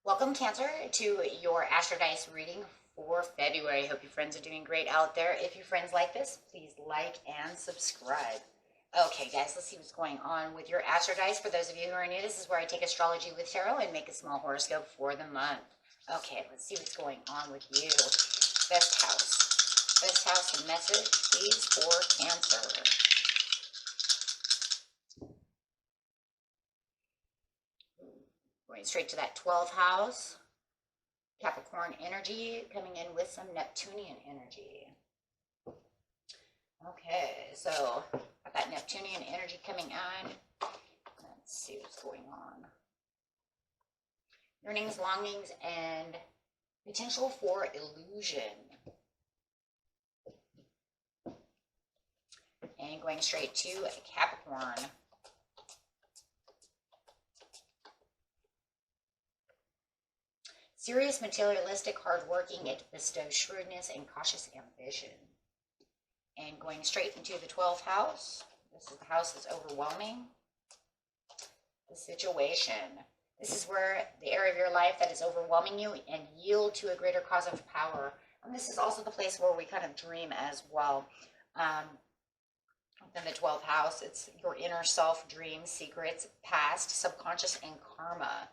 Welcome, Cancer, to your Astrodice reading for February. Hope your friends are doing great out there. If your friends like this, please like and subscribe. Okay, guys, let's see what's going on with your Astrodice. For those of you who are new, this is where I take astrology with tarot and make a small horoscope for the month. Okay, let's see what's going on with you. Best house. Best house and message, please, for Cancer. Going straight to that 12th house. Capricorn energy coming in with some Neptunian energy. Okay, so I've got Neptunian energy coming on. Let's see what's going on. Yearnings, longings, and potential for illusion. And going straight to Capricorn. Serious, materialistic, hardworking, it bestows shrewdness and cautious ambition. And going straight into the 12th house. This is the house that's overwhelming. The situation. This is where the area of your life that is overwhelming you and yield to a greater cause of power. And this is also the place where we kind of dream as well. Within the 12th house, it's your inner self, dreams, secrets, past, subconscious, and karma.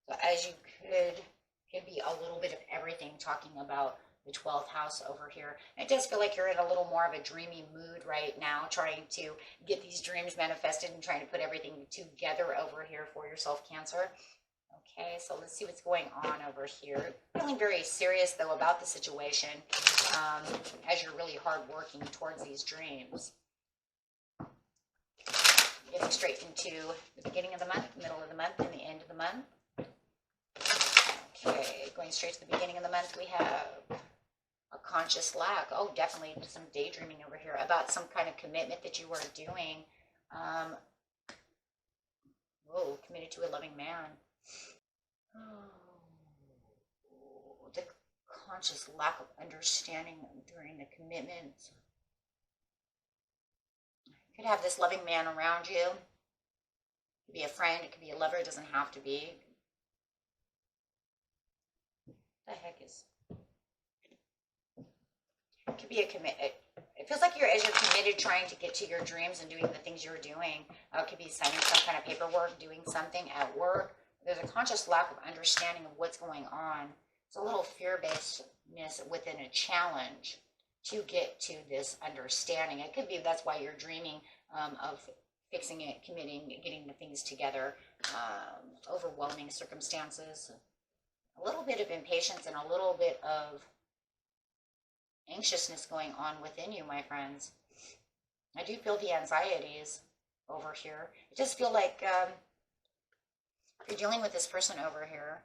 So as you could be a little bit of everything, talking about the 12th house over here. It does feel like you're in a little more of a dreamy mood right now, trying to get these dreams manifested and trying to put everything together over here for yourself, Cancer. Okay, so let's see what's going on over here. Feeling very serious, though, about the situation as you're really hardworking towards these dreams. Getting straight into the beginning of the month, middle of the month, and the end of the month. Okay, going straight to the beginning of the month, we have a conscious lack. Oh, definitely some daydreaming over here about some kind of commitment that you are doing. Committed to a loving man. Oh, the conscious lack of understanding during the commitment. You could have this loving man around you. It could be a friend, it could be a lover, it doesn't have to be. The heck is it could be a commit. It feels like as you're committed, trying to get to your dreams and doing the things you're doing. It could be signing some kind of paperwork, doing something at work. There's a conscious lack of understanding of what's going on. It's a little fear-basedness within a challenge to get to this understanding. It could be that's why you're dreaming of fixing it, committing, getting the things together. Overwhelming circumstances. A little bit of impatience and a little bit of anxiousness going on within you, my friends. I do feel the anxieties over here. It does feel like if you're dealing with this person over here,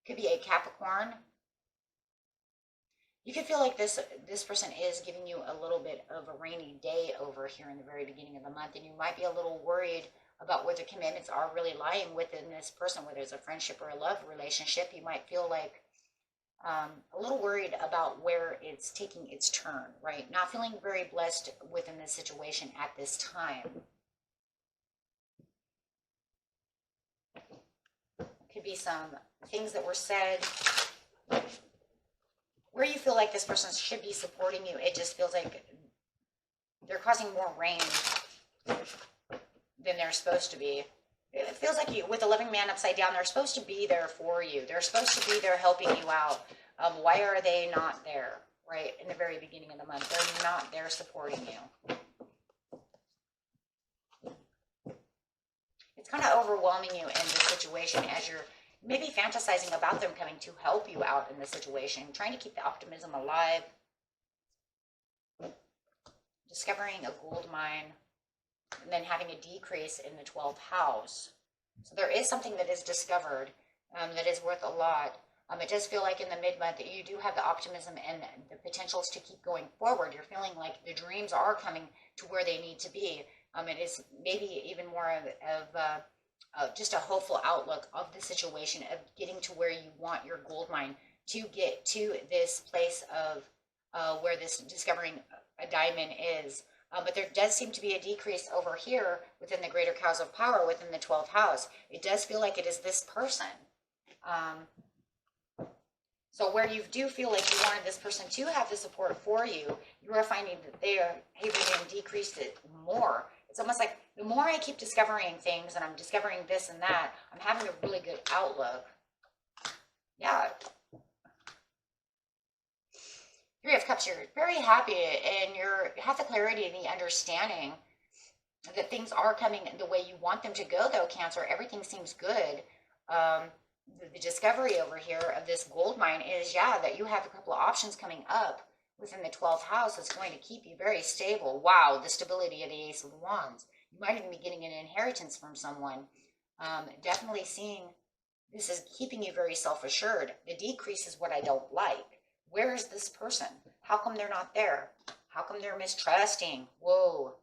could be a Capricorn. You could feel like this person is giving you a little bit of a rainy day over here in the very beginning of the month, and you might be a little worried about where the commitments are really lying within this person, whether it's a friendship or a love relationship. You might feel like a little worried about where it's taking its turn, right? Not feeling very blessed within this situation at this time. Could be some things that were said where you feel like this person should be supporting you. It just feels like they're causing more rain than they're supposed to be. It feels like you, with the loving man upside down, they're supposed to be there for you. They're supposed to be there helping you out. Why are they not there, right, in the very beginning of the month? They're not there supporting you. It's kind of overwhelming you in this situation as you're maybe fantasizing about them coming to help you out in the situation, trying to keep the optimism alive, discovering a gold mine, and then having a decrease in the 12th house. So there is something that is discovered that is worth a lot. It does feel like in the mid-month that you do have the optimism and the potentials to keep going forward. You're feeling like the dreams are coming to where they need to be. It is maybe even more of just a hopeful outlook of the situation of getting to where you want your gold mine to get to this place of where this discovering a diamond is. But there does seem to be a decrease over here within the greater cows of power within the 12th house. It does feel like it is this person. So where you do feel like you wanted this person to have the support for you, you are finding that they are having decreased it more. It's almost like the more I keep discovering things and I'm discovering this and that, I'm having a really good outlook. Yeah. Three of Cups, you're very happy and you have the clarity and the understanding that things are coming the way you want them to go, though, Cancer. Everything seems good. The discovery over here of this gold mine is, yeah, that you have a couple of options coming up within the 12th house that's going to keep you very stable. Wow, the stability of the Ace of Wands. You might even be getting an inheritance from someone. Definitely seeing this is keeping you very self-assured. The decrease is what I don't like. Where is this person? How come they're not there? How come they're mistrusting? Whoa.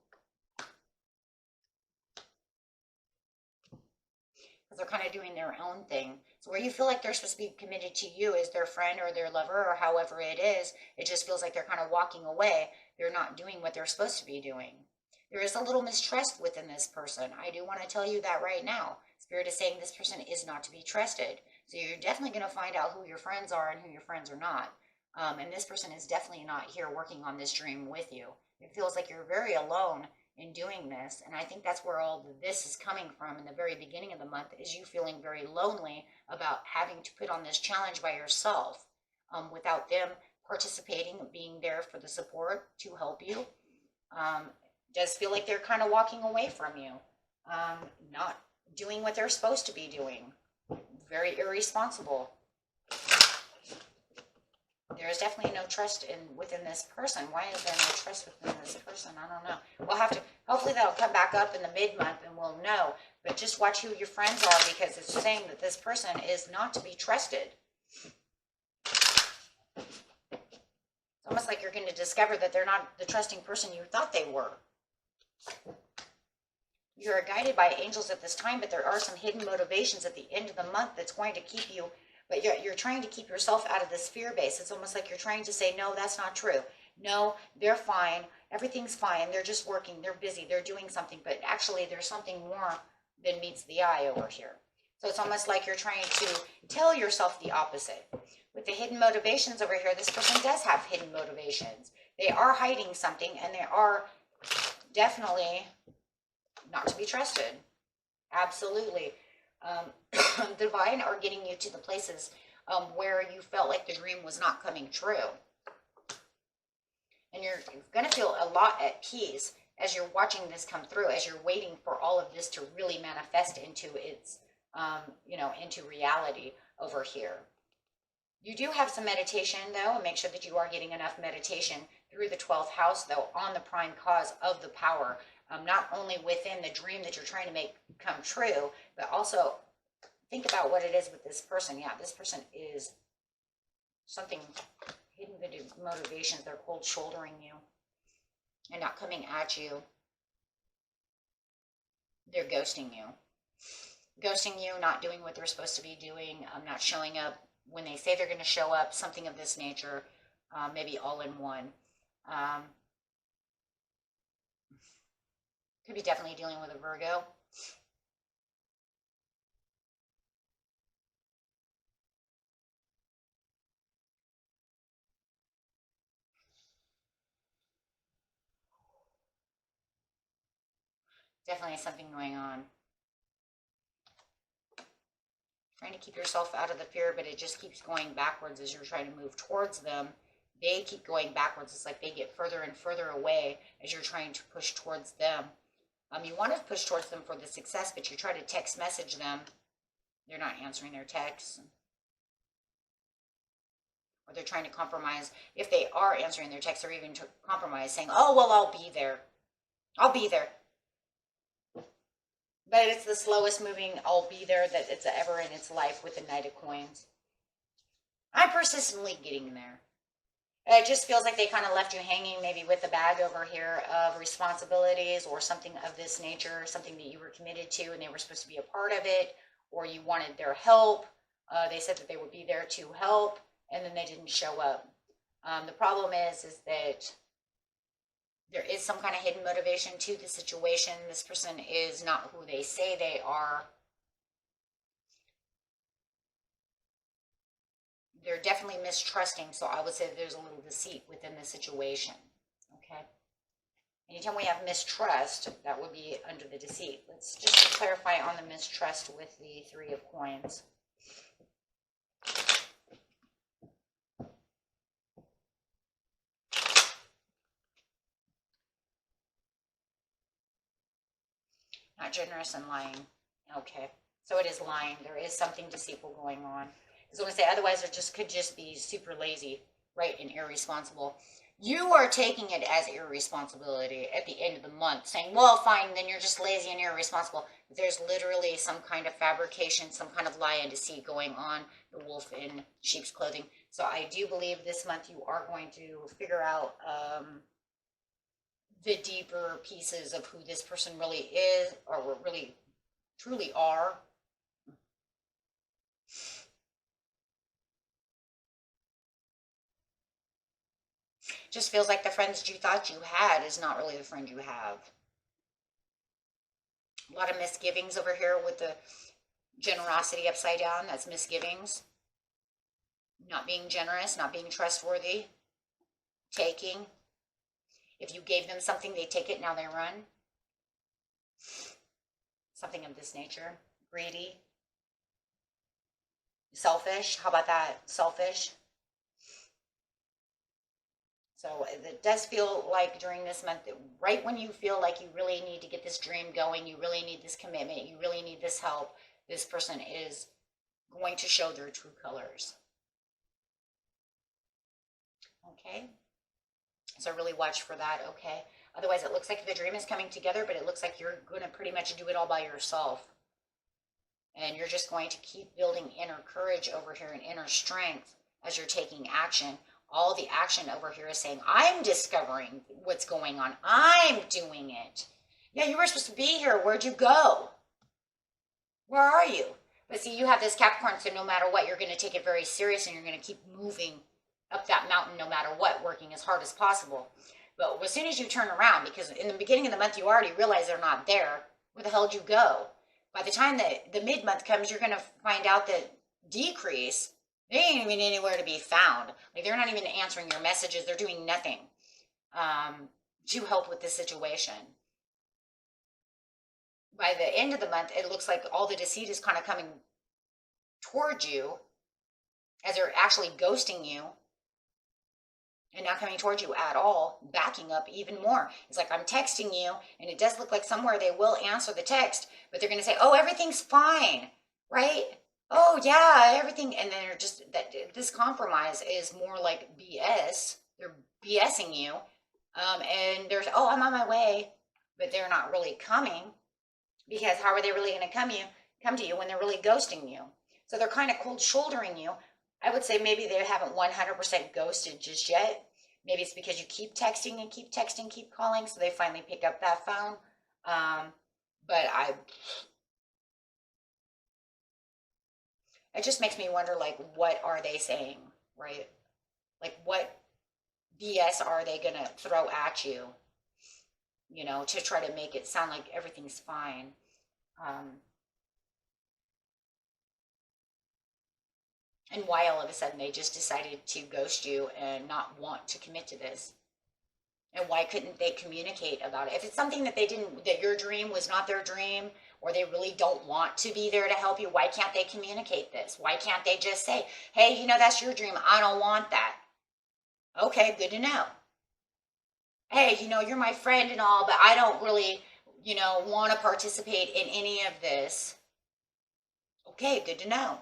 Because they're kind of doing their own thing. So where you feel like they're supposed to be committed to you as their friend or their lover or however it is, it just feels like they're kind of walking away. They're not doing what they're supposed to be doing. There is a little mistrust within this person. I do want to tell you that right now. Spirit is saying this person is not to be trusted. So you're definitely going to find out who your friends are and who your friends are not. And this person is definitely not here working on this dream with you. It feels like you're very alone in doing this, and I think that's where all this is coming from in the very beginning of the month, is you feeling very lonely about having to put on this challenge by yourself without them participating, being there for the support to help you. Does feel like they're kind of walking away from you, not doing what they're supposed to be doing. Very irresponsible. There is definitely no trust within this person. Why is there no trust within this person? I don't know. We'll have to, hopefully that'll come back up in the mid-month and we'll know. But just watch who your friends are, because it's saying that this person is not to be trusted. It's almost like you're going to discover that they're not the trusting person you thought they were. You're guided by angels at this time, but there are some hidden motivations at the end of the month that's going to keep you. But you're trying to keep yourself out of this fear base. It's almost like you're trying to say, no, that's not true. No, they're fine. Everything's fine. They're just working. They're busy. They're doing something. But actually, there's something more than meets the eye over here. So it's almost like you're trying to tell yourself the opposite. With the hidden motivations over here, this person does have hidden motivations. They are hiding something, and they are definitely not to be trusted. Absolutely. The divine are getting you to the places where you felt like the dream was not coming true. And you're going to feel a lot at peace as you're watching this come through, as you're waiting for all of this to really manifest into its, into reality over here. You do have some meditation, though, and make sure that you are getting enough meditation through the 12th house, though, on the prime cause of the power. Not only within the dream that you're trying to make come true, but also think about what it is with this person. Yeah, this person is something hidden motivations. They're cold shouldering you and not coming at you. They're ghosting you. Ghosting you, not doing what they're supposed to be doing, not showing up when they say they're going to show up, something of this nature, maybe all in one. Could be definitely dealing with a Virgo. Definitely something going on. Trying to keep yourself out of the fear, but it just keeps going backwards as you're trying to move towards them. They keep going backwards. It's like they get further and further away as you're trying to push towards them. You want to push towards them for the success, but you try to text message them. They're not answering their texts. Or they're trying to compromise. If they are answering their texts, they're even compromise, saying, oh, well, I'll be there. I'll be there. But it's the slowest moving I'll be there that it's ever in its life with the Knight of Coins. I'm persistently getting there. It just feels like they kind of left you hanging maybe with the bag over here of responsibilities or something of this nature, something that you were committed to and they were supposed to be a part of it, or you wanted their help. They said that they would be there to help, and then they didn't show up. The problem is that there is some kind of hidden motivation to the situation. This person is not who they say they are. They're definitely mistrusting, so I would say there's a little deceit within the situation, okay? Anytime we have mistrust, that would be under the deceit. Let's just clarify on the mistrust with the Three of Coins. Not generous and lying. Okay, so it is lying. There is something deceitful going on. I was going to say, otherwise it just could just be super lazy, right, and irresponsible. You are taking it as irresponsibility at the end of the month, saying, well, fine, then you're just lazy and irresponsible. There's literally some kind of fabrication, some kind of lie and deceit going on, the wolf in sheep's clothing. So I do believe this month you are going to figure out the deeper pieces of who this person really is, or really truly are. Just feels like the friends you thought you had is not really the friend you have. A lot of misgivings over here with the generosity upside down. That's misgivings. Not being generous, not being trustworthy. Taking. If you gave them something, they take it, now they run. Something of this nature. Greedy. Selfish. How about that? Selfish. So it does feel like during this month, right when you feel like you really need to get this dream going, you really need this commitment, you really need this help, this person is going to show their true colors. Okay? So really watch for that, okay? Otherwise, it looks like the dream is coming together, but it looks like you're going to pretty much do it all by yourself. And you're just going to keep building inner courage over here and inner strength as you're taking action. All the action over here is saying, I'm discovering what's going on. I'm doing it. Yeah, you were supposed to be here. Where'd you go? Where are you? But see, you have this Capricorn, so no matter what, you're going to take it very serious and you're going to keep moving up that mountain no matter what, working as hard as possible. But as soon as you turn around, because in the beginning of the month, you already realize they're not there, where the hell did you go? By the time that the mid-month comes, you're going to find out that decrease, they ain't even anywhere to be found. Like, they're not even answering your messages. They're doing nothing to help with this situation. By the end of the month, it looks like all the deceit is kind of coming towards you as they're actually ghosting you and not coming towards you at all, backing up even more. It's like, I'm texting you, and it does look like somewhere they will answer the text, but they're going to say, oh, everything's fine, right? Oh, yeah, everything. And then they're just, this compromise is more like BS. They're BSing you. And there's, oh, I'm on my way. But they're not really coming, because how are they really going to come to you when they're really ghosting you? So they're kind of cold shouldering you. I would say maybe they haven't 100% ghosted just yet. Maybe it's because you keep texting and keep texting, keep calling, so they finally pick up that phone. But it just makes me wonder, like, what are they saying, right? Like, what BS are they going to throw at you, you know, to try to make it sound like everything's fine? And why all of a sudden they just decided to ghost you and not want to commit to this? And why couldn't they communicate about it? If it's something that they didn't, that your dream was not their dream, or they really don't want to be there to help you, why can't they communicate this? Why can't they just say, hey, you know, that's your dream. I don't want that. Okay, good to know. Hey, you know, you're my friend and all, but I don't really, you know, want to participate in any of this. Okay, good to know.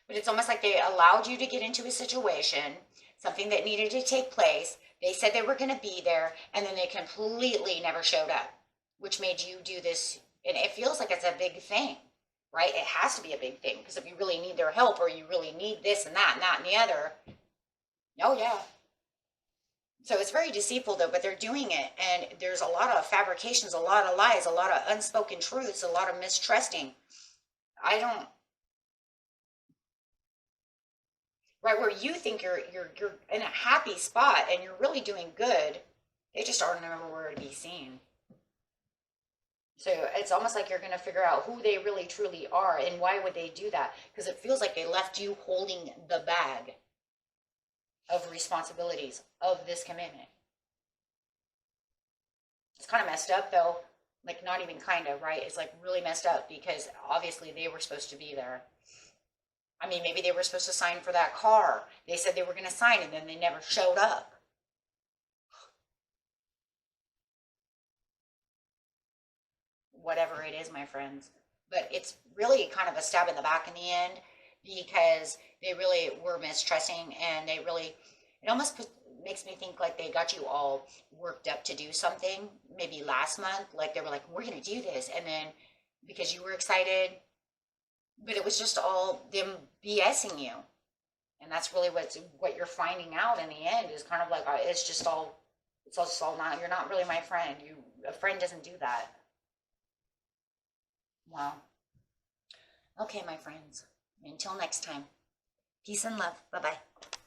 But it's almost like they allowed you to get into a situation, something that needed to take place. They said they were going to be there, and then they completely never showed up, which made you do this. And it feels like it's a big thing. right? It has to be a big thing, because if you really need their help, or you really need this and that and that and the other, oh yeah. So it's very deceitful though, but they're doing it, and there's a lot of fabrications, a lot of lies, a lot of unspoken truths, a lot of mistrusting. I don't, right, where you think you're in a happy spot and you're really doing good, they just aren't nowhere to be seen. So it's almost like you're going to figure out who they really truly are, and why would they do that? Because it feels like they left you holding the bag of responsibilities of this commitment. It's kind of messed up though. Like, not even kind of, right? It's like really messed up, because obviously they were supposed to be there. I mean, maybe they were supposed to sign for that car. They said they were going to sign, and then they never showed up. Whatever it is, my friends. But it's really kind of a stab in the back in the end, because they really were mistrusting, and they really, it almost makes me think like they got you all worked up to do something maybe last month. Like they were like, we're going to do this. And then because you were excited, but it was just all them BSing you. And that's really what you're finding out in the end, is kind of like, it's just all, it's just all not, you're not really my friend. A friend doesn't do that. Wow. Okay, my friends. Until next time. Peace and love. Bye-bye.